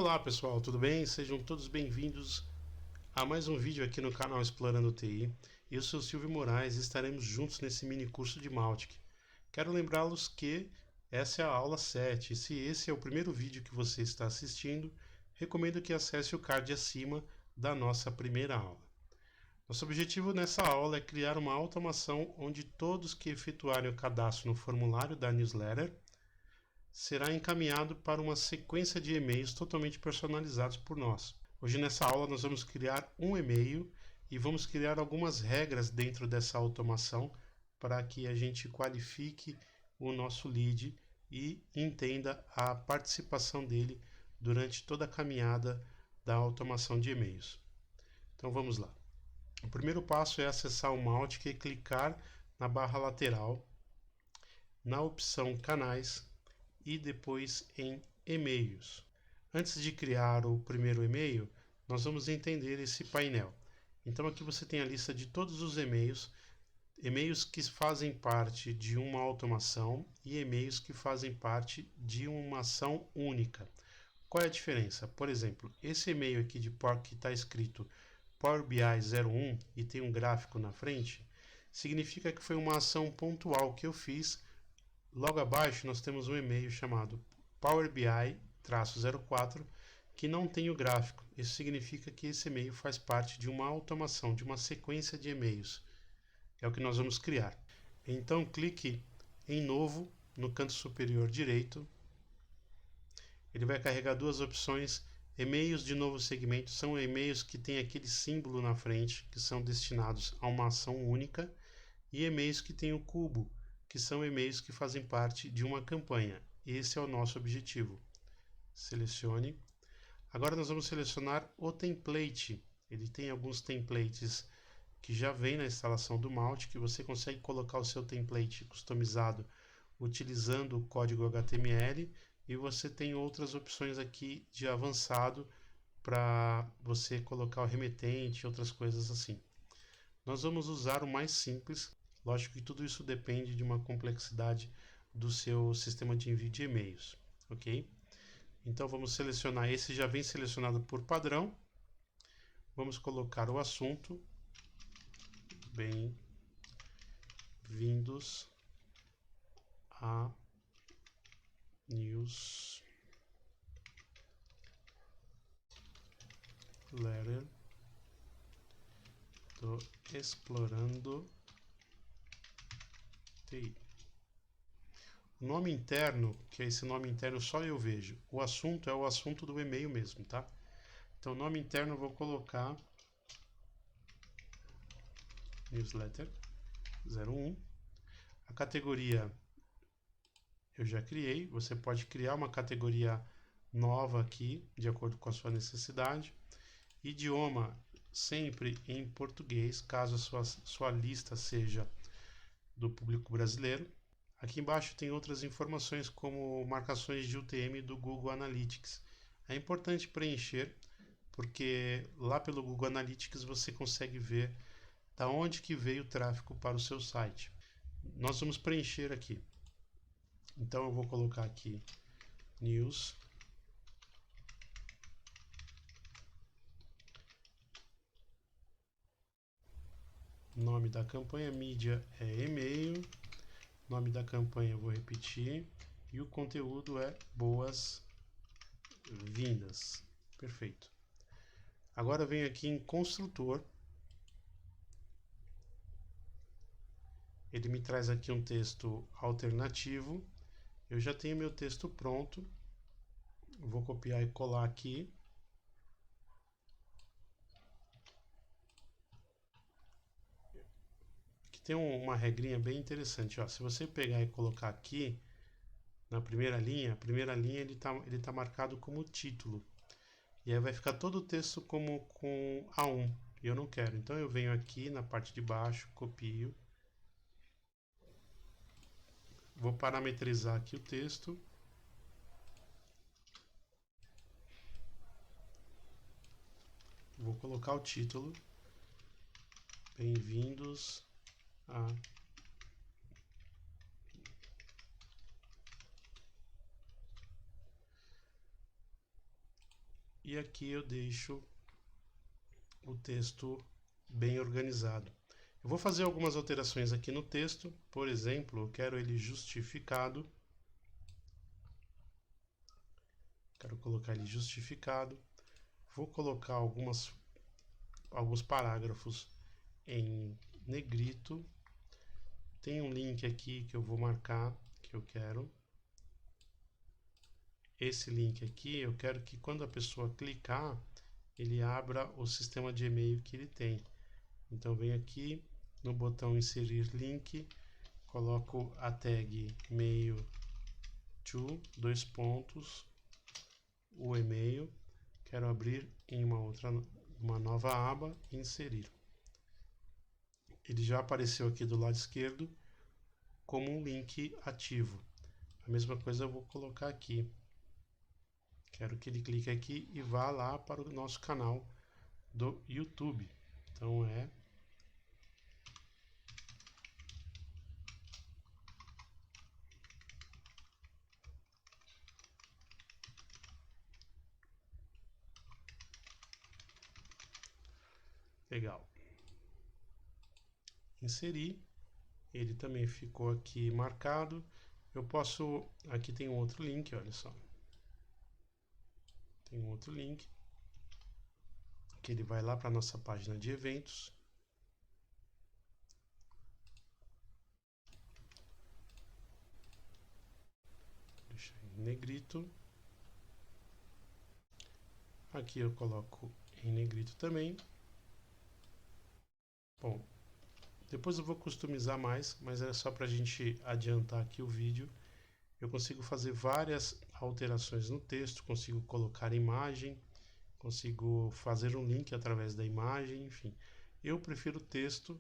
Olá pessoal, tudo bem? Sejam todos bem-vindos a mais um vídeo aqui no canal Explorando TI. Eu sou Silvio Moraes e estaremos juntos nesse mini curso de Mautic. Quero lembrá-los que essa é a aula 7 e se esse é o primeiro vídeo que você está assistindo, recomendo que acesse o card acima da nossa primeira aula. Nosso objetivo nessa aula é criar uma automação onde todos que efetuarem o cadastro no formulário da newsletter será encaminhado para uma sequência de e-mails totalmente personalizados por nós. Hoje nessa aula nós vamos criar um e-mail e vamos criar algumas regras dentro dessa automação para que a gente qualifique o nosso lead e entenda a participação dele durante toda a caminhada da automação de e-mails. Então vamos lá. O primeiro passo é acessar o Mautic e clicar na barra lateral, na opção Canais, e depois em e-mails. Antes de criar o primeiro e-mail, nós vamos entender esse painel. Então aqui você tem a lista de todos os e-mails que fazem parte de uma automação e e-mails que fazem parte de uma ação única. Qual é a diferença? Por exemplo, esse e-mail aqui que está escrito Power BI 01 e tem um gráfico na frente, significa que foi uma ação pontual que eu fiz. Logo abaixo nós temos um e-mail chamado Power BI-04 que não tem o gráfico. Isso significa que esse e-mail faz parte de uma automação, de uma sequência de e-mails. É o que nós vamos criar. Então clique em Novo no canto superior direito. Ele vai carregar duas opções. E-mails de novo segmento são e-mails que têm aquele símbolo na frente, que são destinados a uma ação única, e e-mails que têm o cubo, que são e-mails que fazem parte de uma campanha. Esse é o nosso objetivo. Selecione. Agora nós vamos selecionar o template. Ele tem alguns templates que já vem na instalação do Mautic, que você consegue colocar o seu template customizado utilizando o código HTML, e você tem outras opções aqui de avançado para você colocar o remetente e outras coisas assim. Nós vamos usar o mais simples. Lógico que tudo isso depende de uma complexidade do seu sistema de envio de e-mails, ok? Então vamos selecionar, esse já vem selecionado por padrão. Vamos colocar o assunto, bem-vindos a newsletter do Explorando TI. O nome interno, que é esse nome interno só eu vejo. O assunto é o assunto do e-mail mesmo, tá? Então, o nome interno eu vou colocar newsletter 01. A categoria eu já criei. Você pode criar uma categoria nova aqui, de acordo com a sua necessidade. Idioma sempre em português, caso a sua lista seja do público brasileiro. Aqui embaixo tem outras informações como marcações de UTM do Google Analytics. É importante preencher, porque lá pelo Google Analytics você consegue ver da onde que veio o tráfego para o seu site. Nós vamos preencher aqui. Então eu vou colocar aqui news, nome da campanha, mídia é e-mail, nome da campanha eu vou repetir e o conteúdo é boas-vindas. Perfeito. Agora venho aqui em construtor. Ele me traz aqui um texto alternativo. Eu já tenho meu texto pronto. Vou copiar e colar aqui. Aqui tem uma regrinha bem interessante. Ó. Se você pegar e colocar aqui na primeira linha, a primeira linha ele tá marcado como título. E aí vai ficar todo o texto como com A1. E eu não quero. Então eu venho aqui na parte de baixo, copio. Vou parametrizar aqui o texto. Vou colocar o título. Bem-vindos a e aqui eu deixo o texto bem organizado. Eu vou fazer algumas alterações aqui no texto, por exemplo, eu quero ele justificado. Quero colocar ele justificado. Vou colocar alguns parágrafos em negrito. Tem um link aqui que eu vou marcar que eu quero. Esse link aqui, eu quero que quando a pessoa clicar, ele abra o sistema de e-mail que ele tem. Então, venho aqui no botão inserir link, coloco a tag mail to, dois pontos, o e-mail, quero abrir em uma nova aba e inserir. Ele já apareceu aqui do lado esquerdo como um link ativo. A mesma coisa eu vou colocar aqui. Quero que ele clique aqui e vá lá para o nosso canal do YouTube. Então legal. Inserir. Ele também ficou aqui marcado. Eu posso... Aqui tem um outro link, olha só. Tem um outro link. Que ele vai lá para a nossa página de eventos. Deixa em negrito. Aqui eu coloco em negrito também. Bom, depois eu vou customizar mais, mas é só para a gente adiantar aqui o vídeo. Eu consigo fazer várias alterações no texto, consigo colocar imagem, consigo fazer um link através da imagem, enfim. Eu prefiro o texto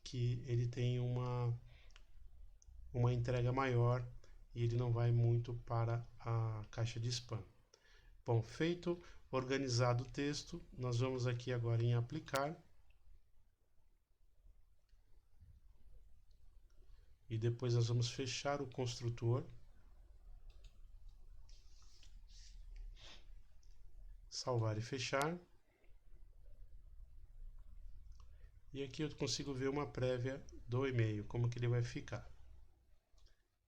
que ele tem uma entrega maior e ele não vai muito para a caixa de spam. Bom, feito, organizado o texto, nós vamos aqui agora em aplicar. E depois nós vamos fechar o construtor. Salvar e fechar. E aqui eu consigo ver uma prévia do e-mail, como que ele vai ficar.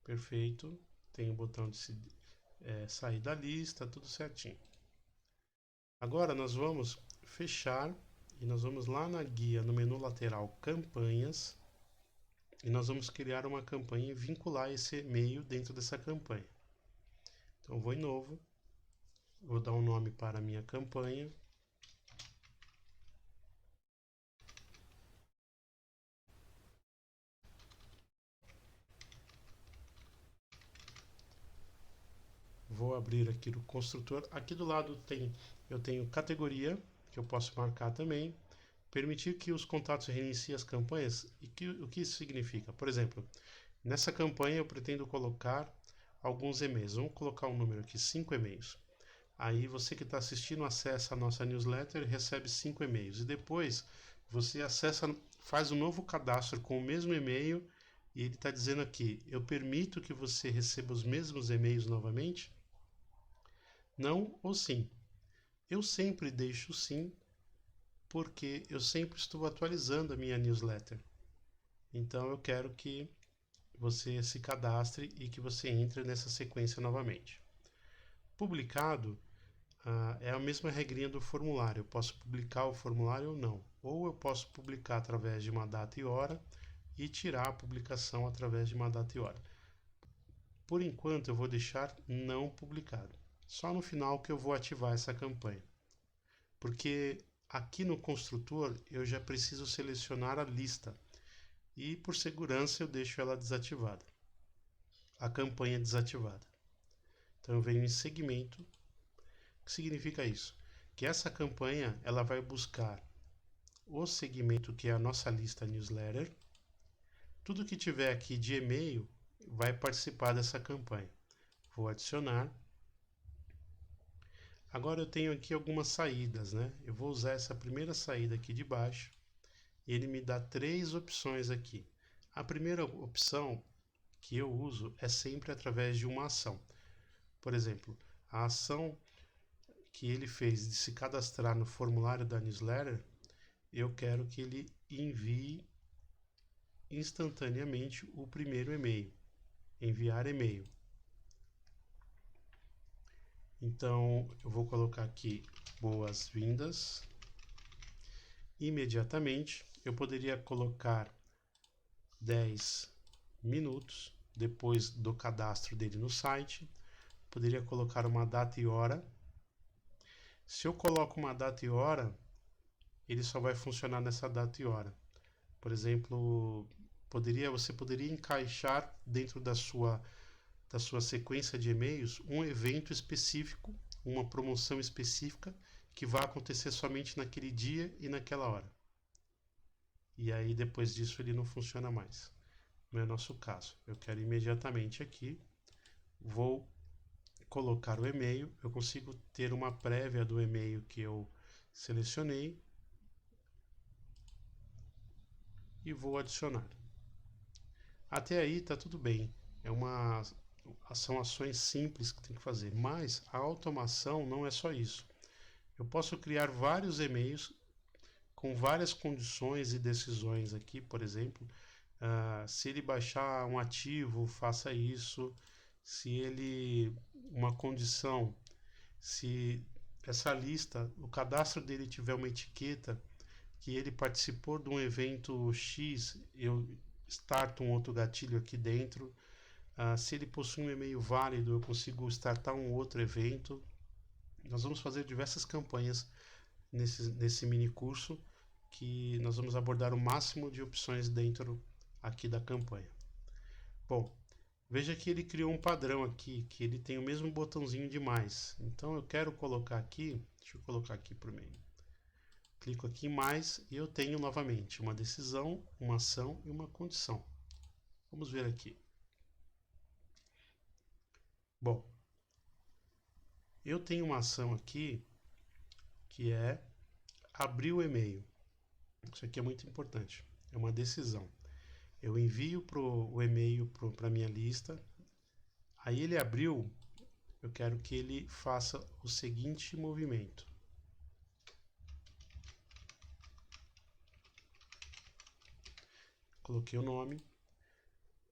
Perfeito. Tem o botão de sair da lista, tudo certinho. Agora nós vamos fechar e nós vamos lá na guia, no menu lateral, campanhas. E nós vamos criar uma campanha e vincular esse e-mail dentro dessa campanha. Então, vou em novo, vou dar um nome para a minha campanha. Vou abrir aqui o construtor. Aqui do lado eu tenho categoria, que eu posso marcar também. Permitir que os contatos reiniciem as campanhas. E o que isso significa? Por exemplo, nessa campanha eu pretendo colocar alguns e-mails. Vamos colocar um número aqui, 5 e-mails. Aí você que está assistindo acessa a nossa newsletter e recebe 5 e-mails. E depois você acessa, faz um novo cadastro com o mesmo e-mail e ele está dizendo aqui, eu permito que você receba os mesmos e-mails novamente? Não ou sim? Eu sempre deixo sim, porque eu sempre estou atualizando a minha newsletter. Então eu quero que você se cadastre e que você entre nessa sequência novamente. Publicado é a mesma regrinha do formulário. Eu posso publicar o formulário ou não. Ou eu posso publicar através de uma data e hora e tirar a publicação através de uma data e hora. Por enquanto eu vou deixar não publicado. Só no final que eu vou ativar essa campanha. Porque aqui no construtor eu já preciso selecionar a lista. E por segurança eu deixo ela desativada. A campanha desativada. Então eu venho em segmento. O que significa isso? Que essa campanha ela vai buscar o segmento que é a nossa lista newsletter. Tudo que tiver aqui de e-mail vai participar dessa campanha. Vou adicionar. Agora eu tenho aqui algumas saídas, né? Eu vou usar essa primeira saída aqui de baixo. E ele me dá 3 opções aqui. A primeira opção que eu uso é sempre através de uma ação. Por exemplo, a ação que ele fez de se cadastrar no formulário da newsletter, eu quero que ele envie instantaneamente o primeiro e-mail, enviar e-mail. Então eu vou colocar aqui boas-vindas. Imediatamente eu poderia colocar 10 minutos depois do cadastro dele no site. Poderia colocar uma data e hora. Se eu coloco uma data e hora, ele só vai funcionar nessa data e hora. Por exemplo, você poderia encaixar dentro da sua sequência de e-mails um evento específico, uma promoção específica que vai acontecer somente naquele dia e naquela hora. E aí depois disso ele não funciona mais. Não é nosso caso. Eu quero imediatamente aqui, vou colocar o e-mail, eu consigo ter uma prévia do e-mail que eu selecionei e vou adicionar. Até aí está tudo bem. São ações simples que tem que fazer, mas a automação não é só isso. Eu posso criar vários e-mails com várias condições e decisões aqui, por exemplo, se ele baixar um ativo, faça isso. Se ele, uma condição, se essa lista, o cadastro dele tiver uma etiqueta que ele participou de um evento X, eu starto um outro gatilho aqui dentro. Se ele possui um e-mail válido, eu consigo startar um outro evento. Nós vamos fazer diversas campanhas nesse mini curso, que nós vamos abordar o máximo de opções dentro aqui da campanha. Bom, veja que ele criou um padrão aqui, que ele tem o mesmo botãozinho de mais. Então eu quero colocar aqui, deixa eu colocar aqui por meio. Clico aqui em mais e eu tenho novamente uma decisão, uma ação e uma condição. Vamos ver aqui. Bom, eu tenho uma ação aqui que é abrir o e-mail. Isso aqui é muito importante. É uma decisão. Eu envio o e-mail para a minha lista. Aí ele abriu, eu quero que ele faça o seguinte movimento. Coloquei o nome.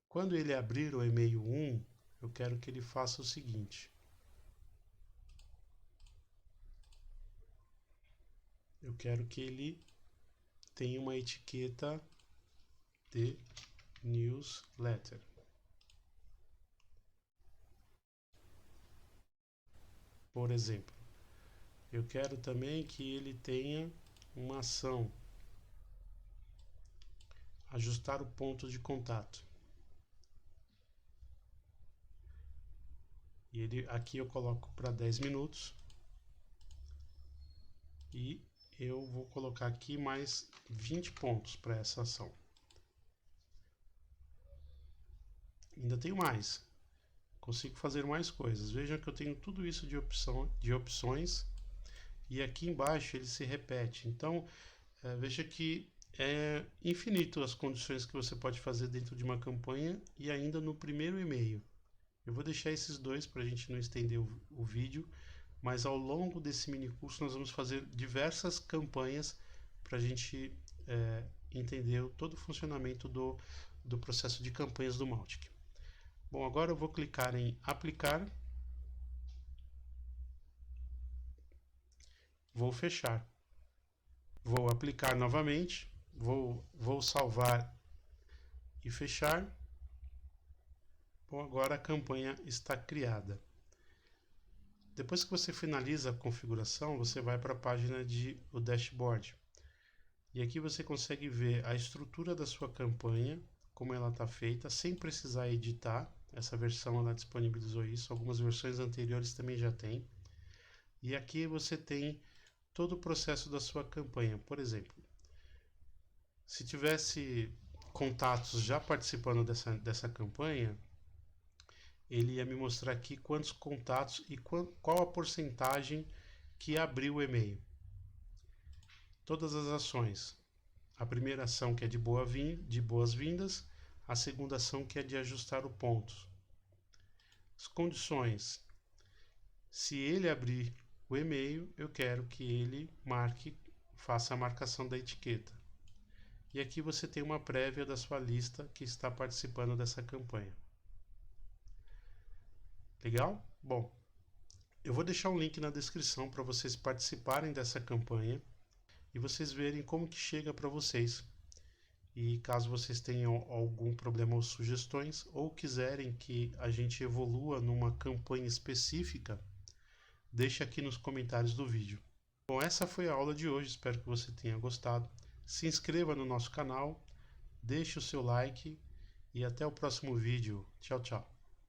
Quando ele abrir o e-mail 1, eu quero que ele faça o seguinte. Eu quero que ele tenha uma etiqueta de newsletter. Por exemplo, eu quero também que ele tenha uma ação, ajustar o ponto de contato. E aqui eu coloco para 10 minutos. E eu vou colocar aqui mais 20 pontos para essa ação. Ainda tenho mais. Consigo fazer mais coisas. Vejam que eu tenho tudo isso de opções. E aqui embaixo ele se repete. Então, veja que é infinito as condições que você pode fazer dentro de uma campanha e ainda no primeiro e-mail. Eu vou deixar esses dois para a gente não estender o vídeo, mas ao longo desse mini curso nós vamos fazer diversas campanhas para a gente entender todo o funcionamento do processo de campanhas do Mautic. Bom, agora eu vou clicar em aplicar, vou fechar, vou aplicar novamente, vou salvar e fechar. Bom, agora a campanha está criada. Depois que você finaliza a configuração, você vai para a página o dashboard. E aqui você consegue ver a estrutura da sua campanha, como ela está feita, sem precisar editar. Essa versão ela disponibilizou isso, algumas versões anteriores também já tem. E aqui você tem todo o processo da sua campanha. Por exemplo, se tivesse contatos já participando dessa campanha, ele ia me mostrar aqui quantos contatos e qual a porcentagem que abriu o e-mail. Todas as ações. A primeira ação que é de boas-vindas, a segunda ação que é de ajustar o ponto. As condições. Se ele abrir o e-mail, eu quero que ele faça a marcação da etiqueta. E aqui você tem uma prévia da sua lista que está participando dessa campanha. Legal? Bom, eu vou deixar um link na descrição para vocês participarem dessa campanha e vocês verem como que chega para vocês. E caso vocês tenham algum problema ou sugestões, ou quiserem que a gente evolua numa campanha específica, deixe aqui nos comentários do vídeo. Bom, essa foi a aula de hoje, espero que você tenha gostado. Se inscreva no nosso canal, deixe o seu like e até o próximo vídeo. Tchau, tchau.